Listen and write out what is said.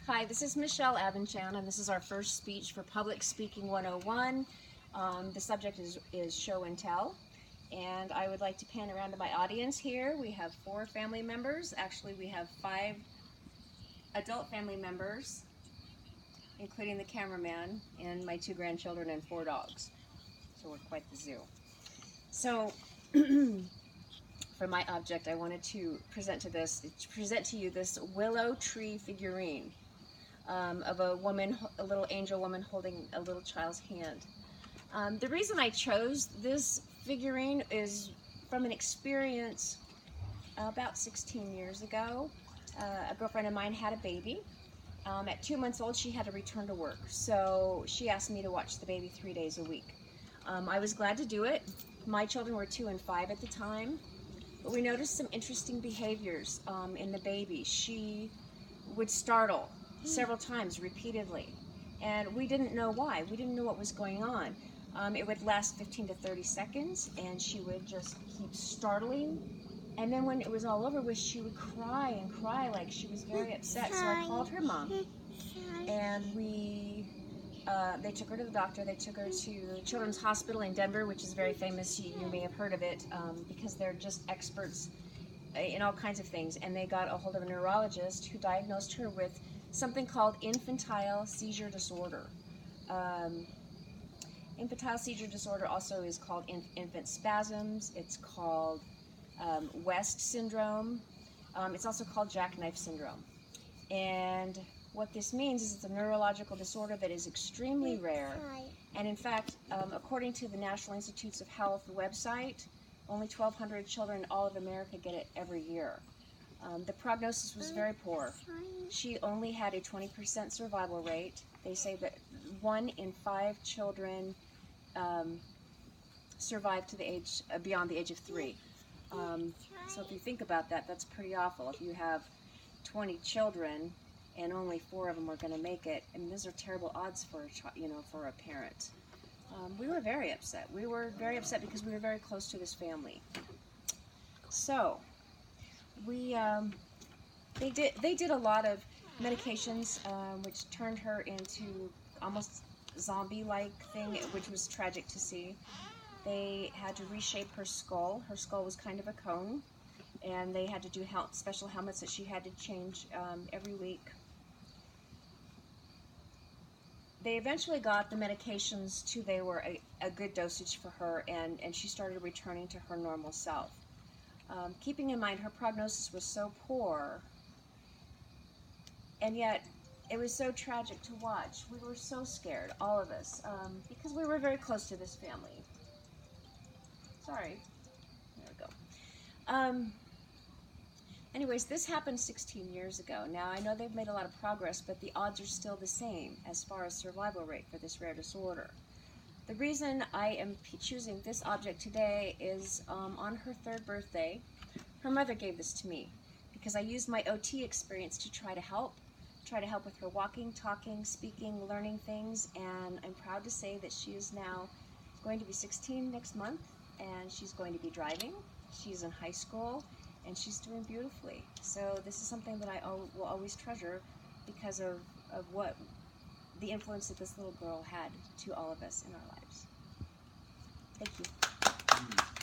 Hi, this is Michelle Abendschan, and this is our first speech for Public Speaking 101. The subject is show and tell, and I would like to pan around to my audience here. We have 4 family members. Actually, we have 5 adult family members, including the cameraman, and my 2 grandchildren and 4 dogs. So we're quite the zoo. So, for my object, I wanted to present to you this willow tree figurine of a woman, a little angel woman holding a little child's hand. The reason I chose this figurine is from an experience about 16 years ago. A girlfriend of mine had a baby. At 2 months old, she had to return to work, so she asked me to watch the baby 3 days a week. I was glad to do it. My children were 2 and 5 at the time, but we noticed some interesting behaviors in the baby. She would startle several times repeatedly, and we didn't know why. We didn't know what was going on. It would last 15 to 30 seconds, and she would just keep startling, and then when it was all over with, she would cry and cry like she was very upset. So I called her mom, and they took her to the doctor. They took her to Children's Hospital in Denver, which is very famous. You may have heard of it because they're just experts in all kinds of things, and they got a hold of a neurologist who diagnosed her with something called infantile seizure disorder. Infantile seizure disorder also is called infant spasms. It's called West syndrome. It's also called jackknife syndrome. And what this means is it's a neurological disorder that is extremely rare. And in fact, according to the National Institutes of Health website, only 1,200 children in all of America get it every year. The prognosis was very poor. She only had a 20% survival rate. They say that 1 in 5 children survive to the age beyond the age of 3. So if you think about that, that's pretty awful. If you have 20 children and only 4 of them are going to make it, I mean, those are terrible odds for for a parent. We were very upset. We were very upset because we were very close to this family. So they did a lot of medications, which turned her into almost zombie-like thing, which was tragic to see. They had to reshape her skull. Her skull was kind of a cone, and they had to do special helmets that she had to change every week. They eventually got the medications to they were a good dosage for her, and she started returning to her normal self. Keeping in mind her prognosis was so poor, and yet it was so tragic to watch. We were so scared, all of us, because we were very close to this family. Sorry. There we go. Anyways, this happened 16 years ago. Now, I know they've made a lot of progress, but the odds are still the same as far as survival rate for this rare disorder. The reason I am choosing this object today is on her 3rd birthday, her mother gave this to me because I used my OT experience to try to help with her walking, talking, speaking, learning things, and I'm proud to say that she is now going to be 16 next month, and she's going to be driving. She's in high school, and she's doing beautifully. So this is something that I will always treasure because of what the influence that this little girl had to all of us in our lives. Thank you.